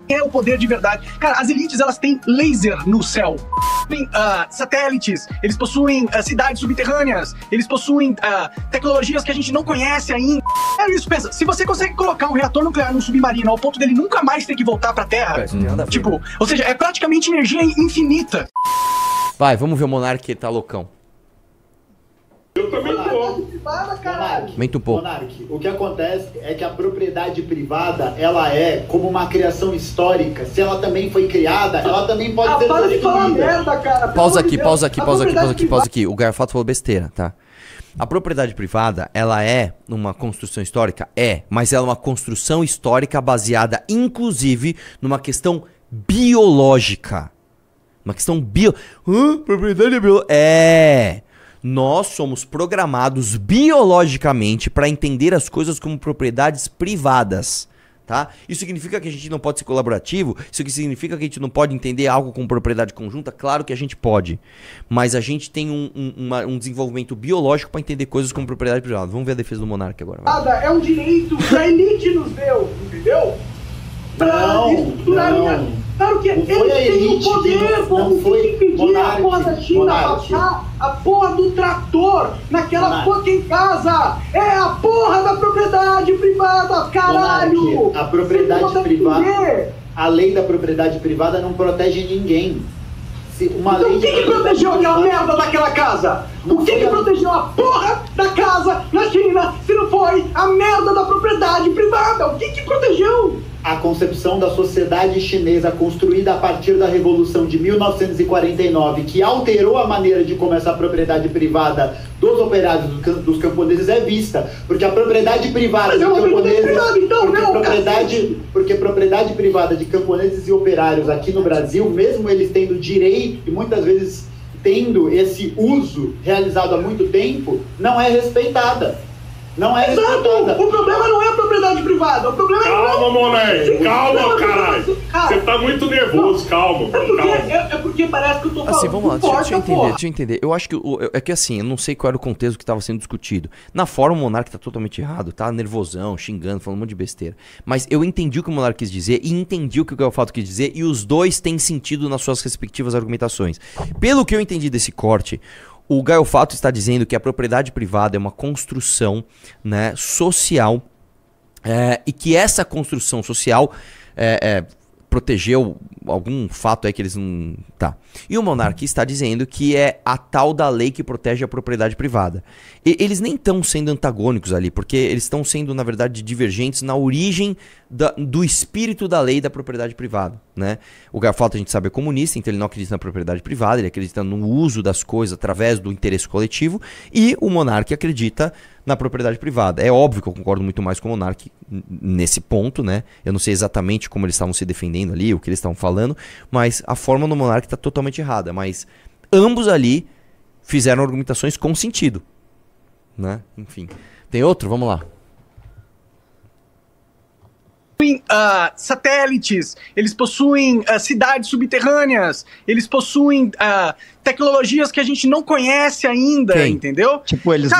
é o poder de verdade. Cara, as elites, elas têm laser no céu. Tem satélites, eles possuem cidades subterrâneas, eles possuem tecnologias que a gente não conhece ainda. É isso, pensa, se você consegue colocar um reator nuclear num submarino ao ponto dele nunca mais ter que voltar pra Terra, tipo, ou seja, é praticamente energia infinita. Vai, vamos ver o Monark que tá loucão. Eu também tô. Aumenta um pouco. Monark, o que acontece é que a propriedade privada, ela é como uma criação histórica. Se ela também foi criada, ela também pode ser para de falar merda, cara. Pausa aqui. O Garfato falou besteira, tá? A propriedade privada, ela é uma construção histórica? É, mas ela é uma construção histórica baseada, inclusive, numa questão biológica. Uma questão propriedade biológica. Nós somos programados biologicamente para entender as coisas como propriedades privadas, tá? Isso significa que a gente não pode ser colaborativo? Isso significa que a gente não pode entender algo como propriedade conjunta? Claro que a gente pode, mas a gente tem um desenvolvimento biológico para entender coisas como propriedade privada. Vamos ver a defesa do Monark agora. Vai. É um direito que a elite nos deu, entendeu? Claro que eles têm o poder, como que impedir a porra da China passar a porra do trator naquela fucking casa? É a porra da propriedade privada, caralho! A propriedade privada, a lei da propriedade privada não protege ninguém. Então o que protegeu a merda daquela casa? O que protegeu a porra da casa na China se não foi a merda da propriedade privada? O que protegeu? A concepção da sociedade chinesa construída a partir da Revolução de 1949, que alterou a maneira de como essa propriedade privada dos operários dos camponeses é vista. Porque a propriedade privada de camponeses... Porque propriedade privada de camponeses e operários aqui no Brasil, mesmo eles tendo direito e muitas vezes tendo esse uso realizado há muito tempo, não é respeitada. Não é respeitada. O problema não é a propriedade privada, o problema Calma, moleque, calma, caralho. Você tá muito nervoso, calma. É porque parece que eu tô falando. Assim, vamos lá, deixa eu entender. Eu acho que é que assim, eu não sei qual era o contexto que estava sendo discutido. Na forma, o Monark tá totalmente errado, tá nervosão, xingando, falando um monte de besteira. Mas eu entendi o que o Monark quis dizer e entendi o que o Galfato quis dizer, e os dois têm sentido nas suas respectivas argumentações. Pelo que eu entendi desse corte, o Gaiofato está dizendo que a propriedade privada é uma construção, né, social, e que essa construção social protegeu algum fato aí que eles não... Tá. E o Monark está dizendo que é a tal da lei que protege a propriedade privada. Eles nem estão sendo antagônicos ali, porque eles estão sendo, na verdade, divergentes na origem do espírito da lei da propriedade privada, né? O Garfato, a gente sabe, é comunista, então ele não acredita na propriedade privada, ele acredita no uso das coisas através do interesse coletivo, e o Monark acredita na propriedade privada. É óbvio que eu concordo muito mais com o Monark nesse ponto, né? Eu não sei exatamente como eles estavam se defendendo ali, o que eles estavam falando, mas a forma do Monark está totalmente errada. Mas ambos ali fizeram argumentações com sentido, né? Enfim. Tem outro? Vamos lá. Satélites, eles possuem cidades subterrâneas, eles possuem tecnologias que a gente não conhece ainda, entendeu? Tipo, eles...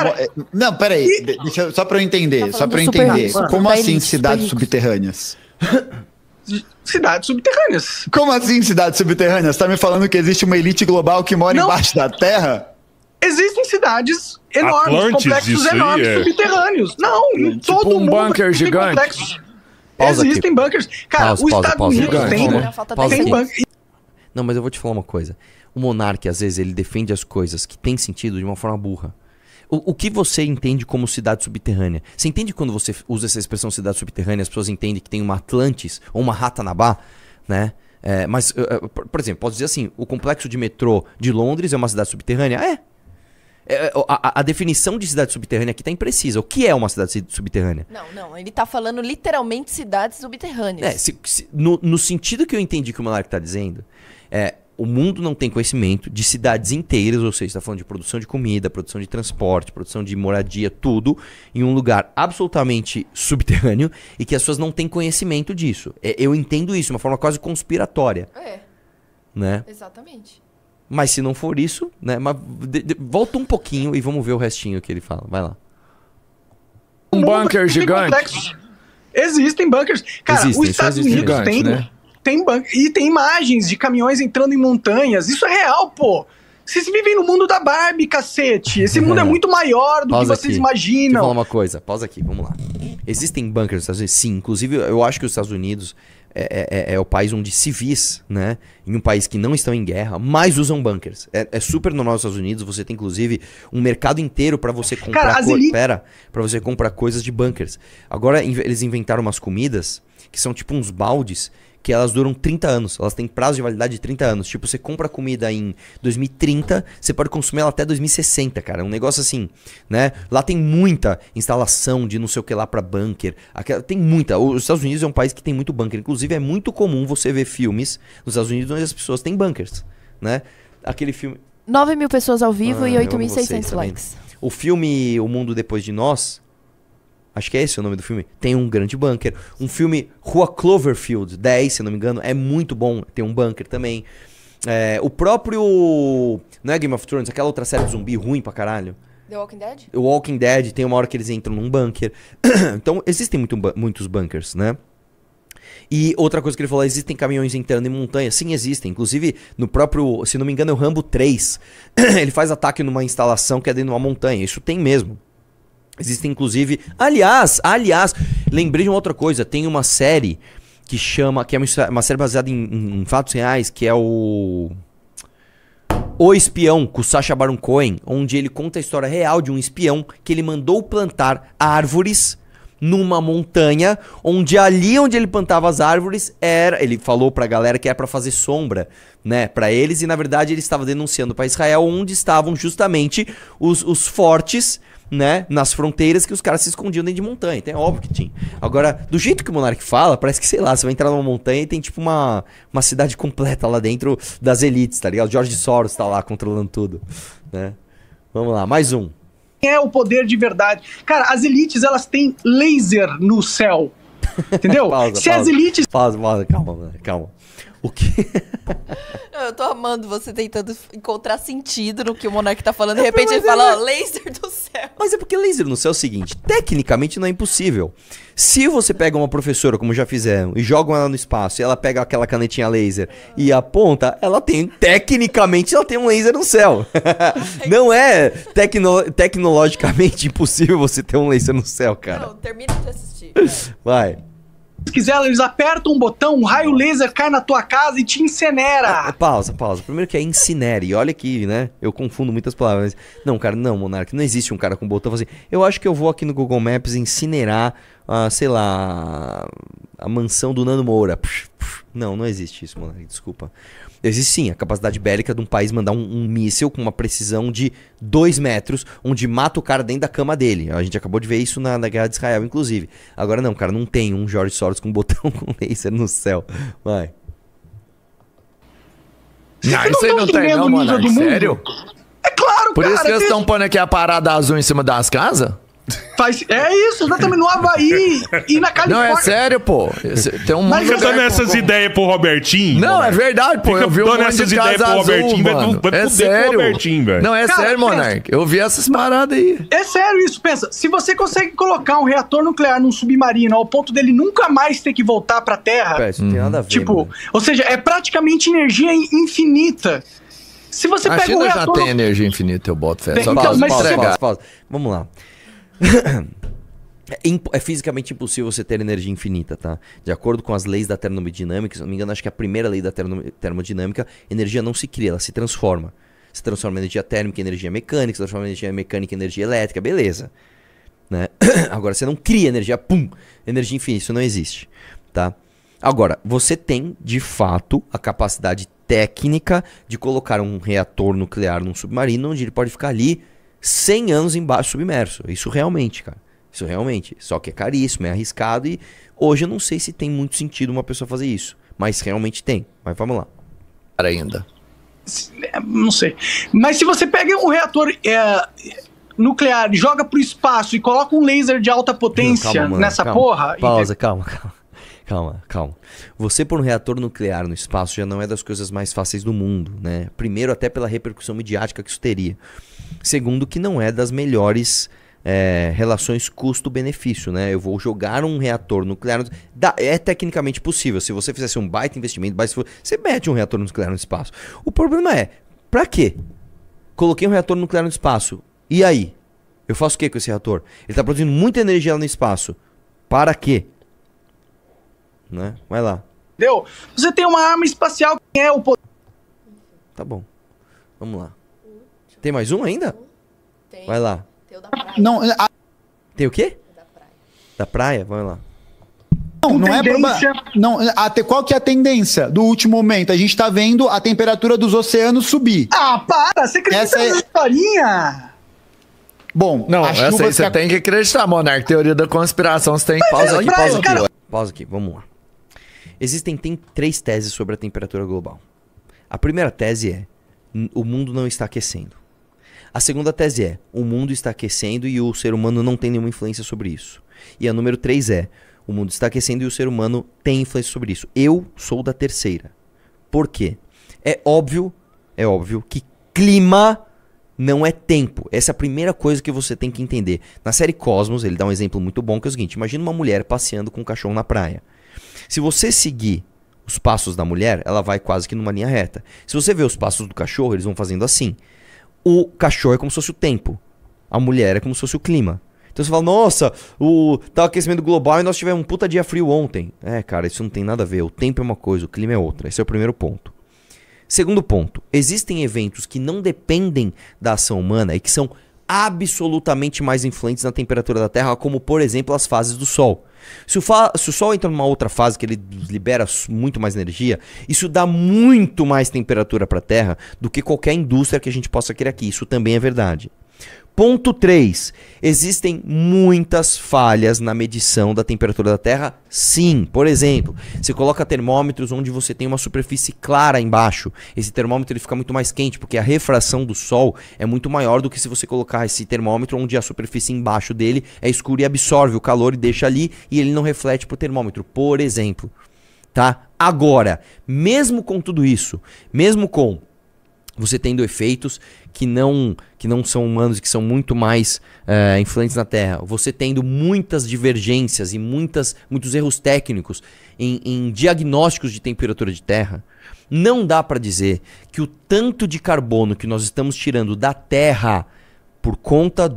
Não, peraí, deixa, só pra eu entender, Como assim cidades subterrâneas? Cidades subterrâneas. Como assim cidades subterrâneas? Você tá me falando que existe uma elite global que mora embaixo da Terra? Existem cidades enormes, complexos enormes, subterrâneos. Não, em tipo todo mundo bunker gigante. Existem bunkers. Cara, os Estados Unidos tem bunker. Não, mas eu vou te falar uma coisa. O Monark, às vezes, ele defende as coisas que têm sentido de uma forma burra. O que você entende como cidade subterrânea? Você entende quando você usa essa expressão cidade subterrânea, as pessoas entendem que tem uma Atlantis ou uma Ratanabá, né? Mas, por exemplo, posso dizer assim, o complexo de metrô de Londres é uma cidade subterrânea? A definição de cidade subterrânea aqui tá imprecisa. O que é uma cidade subterrânea? Não, ele tá falando literalmente cidades subterrâneas. No sentido que eu entendi que o Monark tá dizendo, o mundo não tem conhecimento de cidades inteiras, ou seja, está falando de produção de comida, produção de transporte, produção de moradia, tudo em um lugar absolutamente subterrâneo e que as pessoas não têm conhecimento disso. Eu entendo isso de uma forma quase conspiratória. Né? Exatamente. Mas se não for isso, né? Mas volta um pouquinho e vamos ver o restinho que ele fala. Vai lá. Um bunker gigante. Existem bunkers. Cara, os Estados Unidos têm... Né? E tem imagens de caminhões entrando em montanhas. Isso é real, pô. Vocês vivem no mundo da Barbie, cacete. Esse mundo é muito maior do que vocês imaginam. Deixa eu falar uma coisa. Pausa aqui, vamos lá. Existem bunkers nos Estados Unidos? Sim. Inclusive, eu acho que os Estados Unidos é o país onde civis, né? Em um país que não estão em guerra, mais usam bunkers. É super normal nos Estados Unidos. Você tem, inclusive, um mercado inteiro pra você comprar... pra você comprar coisas de bunkers. Agora, eles inventaram umas comidas que são tipo uns baldes que elas duram 30 anos. Elas têm prazo de validade de 30 anos. Tipo, você compra comida em 2030, você pode consumir ela até 2060, cara. É um negócio assim, né? Lá tem muita instalação de não sei o que lá pra bunker. Tem muita. Os Estados Unidos é um país que tem muito bunker. Inclusive, é muito comum você ver filmes nos Estados Unidos onde as pessoas têm bunkers, né? Aquele filme... 9 mil pessoas ao vivo e 8.600 likes. O filme O Mundo Depois de Nós... Acho que é esse o nome do filme. Tem um grande bunker. Um filme Rua Cloverfield 10, se não me engano, é muito bom. Tem um bunker também. O próprio... Não é Game of Thrones? Aquela outra série de zumbi ruim pra caralho. The Walking Dead? O Walking Dead. Tem uma hora que eles entram num bunker. Então, existem muitos bunkers, né? E outra coisa que ele falou, existem caminhões entrando em montanha. Sim, existem. Inclusive, no próprio... Se não me engano, é o Rambo 3. Ele faz ataque numa instalação que é dentro de uma montanha. Isso tem mesmo. Existem, inclusive... Aliás, lembrei de uma outra coisa. Tem uma série que chama... Que é uma série baseada em fatos reais, que é o Espião, com o Sacha Baron Cohen, onde ele conta a história real de um espião que ele mandou plantar árvores numa montanha, onde ali onde ele plantava as árvores ele falou pra galera que era pra fazer sombra, né, pra eles, e na verdade ele estava denunciando pra Israel onde estavam justamente os fortes, né, nas fronteiras, que os caras se escondiam dentro de montanha. Então é óbvio que tinha. Agora, do jeito que o Monark fala, parece que, sei lá, você vai entrar numa montanha e tem tipo uma cidade completa lá dentro das elites, tá ligado? George Soros tá lá controlando tudo, né? Vamos lá, mais um. É o poder de verdade. Cara, as elites, elas têm laser no céu. Entendeu? As elites... Pausa, calma. O quê? Eu tô amando você tentando encontrar sentido no que o Monark tá falando. De repente ele fala, ó, laser do céu. Mas é porque laser no céu é o seguinte, tecnicamente não é impossível. Se você pega uma professora, como já fizeram, e jogam ela no espaço, e ela pega aquela canetinha laser e aponta, tecnicamente ela tem um laser no céu. Não é tecnologicamente impossível você ter um laser no céu, cara. Não, termina de assistir. Vai. Se quiser, eles apertam um botão, um raio laser cai na tua casa e te incinera. Pausa. Primeiro que é incinere. E olha que, né, eu confundo muitas palavras. Não, cara, não, Monark, não existe um cara com botão assim. Eu acho que eu vou aqui no Google Maps incinerar, sei lá, a mansão do Nando Moura. Não existe isso, Monark, desculpa. Existe sim a capacidade bélica de um país mandar um míssil com uma precisão de 2 metros, onde mata o cara dentro da cama dele. A gente acabou de ver isso na Guerra de Israel, inclusive. Agora não, cara, não tem um George Soros com botão com laser no céu. Vai. Não, isso aí não tem não, mano. Sério? É claro, Por isso que eles estão pondo aqui a parada azul em cima das casas? É isso, exatamente, no Havaí e na Califórnia. Não, é sério, pô. Tem um Fica dando essas ideias pro Robertinho. Não, é verdade, pô. Fica eu vi um dando monte essas de ideias casa pro azul, Robertinho, mano. vai É fuder sério. com o Robertinho, velho. Não, é Cara, sério, Monark. Eu vi essas paradas aí. É sério isso, pensa. Se você consegue colocar um reator nuclear num submarino ao ponto dele nunca mais ter que voltar pra Terra... Isso não tem nada a ver, tipo, mano. Ou seja, é praticamente energia infinita. Se você A pega China um já reator... tem energia infinita, eu boto fé. Tem, Só então, mas Pausa. Vamos lá. É fisicamente impossível você ter energia infinita, tá? De acordo com as leis da termodinâmica, se não me engano, acho que a primeira lei da termodinâmica, energia não se cria, ela se transforma. Se transforma em energia térmica em energia mecânica, se transforma em energia mecânica em energia elétrica, beleza. Né? Agora, você não cria energia, energia infinita, isso não existe, tá? Agora, você tem, de fato, a capacidade técnica de colocar um reator nuclear num submarino, onde ele pode ficar ali 100 anos embaixo submerso. Isso realmente, cara. Isso realmente. Só que é caríssimo, é arriscado e hoje eu não sei se tem muito sentido uma pessoa fazer isso. Mas realmente tem. Mas vamos lá. Ainda. Não sei. Mas se você pega um reator nuclear, joga pro espaço e coloca um laser de alta potência nessa porra... Pausa, calma. Você pôr um reator nuclear no espaço já não é das coisas mais fáceis do mundo, né? Primeiro, até pela repercussão midiática que isso teria. Segundo, que não é das melhores relações custo-benefício, né? Eu vou jogar um reator nuclear... É tecnicamente possível. Se você fizesse um baita investimento, você mete um reator nuclear no espaço. O problema é, pra quê? Coloquei um reator nuclear no espaço. E aí? Eu faço o que com esse reator? Ele tá produzindo muita energia lá no espaço. Para quê? Né? Vai lá. Entendeu? Você tem uma arma espacial que é o poder. Tá bom. Vamos lá. Tem mais um ainda? Tem. Vai lá. Tem o da praia. Não, Tem o quê? Da praia. Da praia? Vai lá. não é Tendência. não, qual que é a tendência do último momento? A gente tá vendo a temperatura dos oceanos subir. Ah, para! Você acredita Essa nessa historinha? Bom, Não, as essa aí chuvas você tem que acreditar, Monark. Teoria da conspiração, você tem que... Pausa aqui, praia, pausa aqui. cara. Pausa aqui, vamos lá. Tem 3 teses sobre a temperatura global. A primeira tese é: o mundo não está aquecendo. A segunda tese é: o mundo está aquecendo e o ser humano não tem nenhuma influência sobre isso. E a número 3 é: o mundo está aquecendo e o ser humano tem influência sobre isso. Eu sou da terceira. Por quê? É óbvio que clima não é tempo. Essa é a primeira coisa que você tem que entender. Na série Cosmos, ele dá um exemplo muito bom, que é o seguinte: imagina uma mulher passeando com um cachorro na praia. Se você seguir os passos da mulher, ela vai quase que numa linha reta. Se você ver os passos do cachorro, eles vão fazendo assim. O cachorro é como se fosse o tempo. A mulher é como se fosse o clima. Então você fala: nossa, tá o aquecimento global e nós tivemos um puta dia frio ontem. Cara, isso não tem nada a ver. O tempo é uma coisa, o clima é outra. Esse é o primeiro ponto. Segundo ponto: existem eventos que não dependem da ação humana e que são absolutamente mais influentes na temperatura da Terra, como, por exemplo, as fases do Sol. Se o Sol entra numa outra fase que ele libera muito mais energia, isso dá muito mais temperatura para a Terra do que qualquer indústria que a gente possa criar aqui. Isso também é verdade. Ponto 3. Existem muitas falhas na medição da temperatura da Terra? Sim. Por exemplo, você coloca termômetros onde você tem uma superfície clara embaixo. Esse termômetro ele fica muito mais quente, porque a refração do Sol é muito maior do que se você colocar esse termômetro onde a superfície embaixo dele é escura e absorve o calor e deixa ali e ele não reflete pro termômetro, por exemplo. Tá? Agora, mesmo com tudo isso, mesmo com você tendo efeitos que não são humanos e que são muito mais influentes na Terra, você tendo muitas divergências e muitos erros técnicos em diagnósticos de temperatura de Terra, não dá para dizer que o tanto de carbono que nós estamos tirando da Terra por conta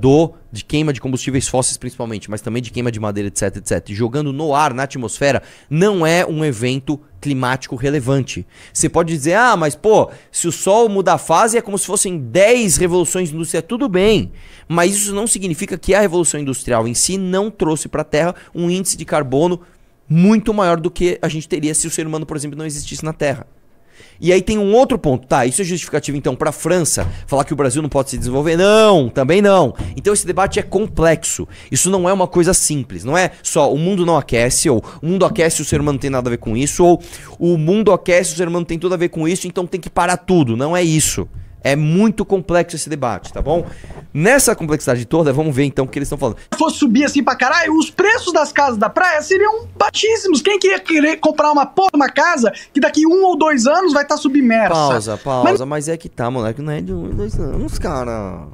de queima de combustíveis fósseis principalmente, mas também de queima de madeira, etc, jogando no ar, na atmosfera, não é um evento climático relevante. Você pode dizer: mas pô, se o Sol muda a fase é como se fossem 10 revoluções industriais, tudo bem, mas isso não significa que a Revolução Industrial em si não trouxe para a Terra um índice de carbono muito maior do que a gente teria se o ser humano, por exemplo, não existisse na Terra. E aí tem um outro ponto, tá? Isso é justificativo então para a França falar que o Brasil não pode se desenvolver? Não, também não. Então esse debate é complexo. Isso não é uma coisa simples. Não é só o mundo não aquece, ou o mundo aquece e o ser humano não tem nada a ver com isso, ou o mundo aquece e o ser humano tem tudo a ver com isso, então tem que parar tudo. Não é isso. É muito complexo esse debate, tá bom? Nessa complexidade toda, vamos ver então o que eles estão falando. Se fosse subir assim pra caralho, os preços das casas da praia seriam baixíssimos. Quem que ia querer comprar uma casa que daqui 1 ou 2 anos vai estar submersa? Pausa, mas é que tá, moleque, não é de 1 ou 2 anos, cara.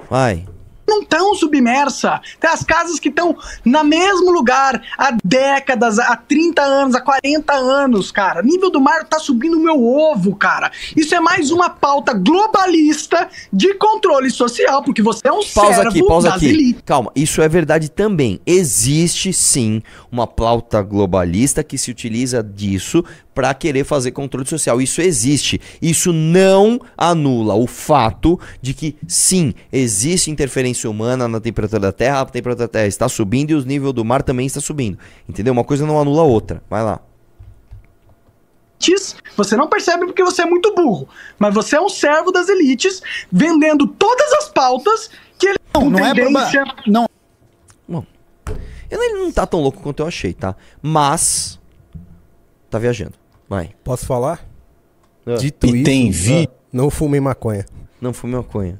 Vai. Não estão submersa. Tem as casas que estão no mesmo lugar há décadas, há 30 anos, há 40 anos, cara. O nível do mar tá subindo o meu ovo, cara. Isso é mais uma pauta globalista de controle social, porque você é um Pausa das aqui. elites. Calma, isso é verdade também. Existe sim uma pauta globalista que se utiliza disso para querer fazer controle social. Isso existe. Isso não anula o fato de que, sim, existe interferência humana na temperatura da Terra. A temperatura da Terra está subindo e o nível do mar também está subindo. Entendeu? Uma coisa não anula a outra. Vai lá. Você não percebe porque você é muito burro. Mas você é um servo das elites, vendendo todas as pautas que ele não é tendência... Não. Bom, ele não tá tão louco quanto eu achei, tá? Mas tá viajando. Vai. Posso falar? Ah. Dito E isso, tem vídeo. não fumei maconha. Não fumei maconha.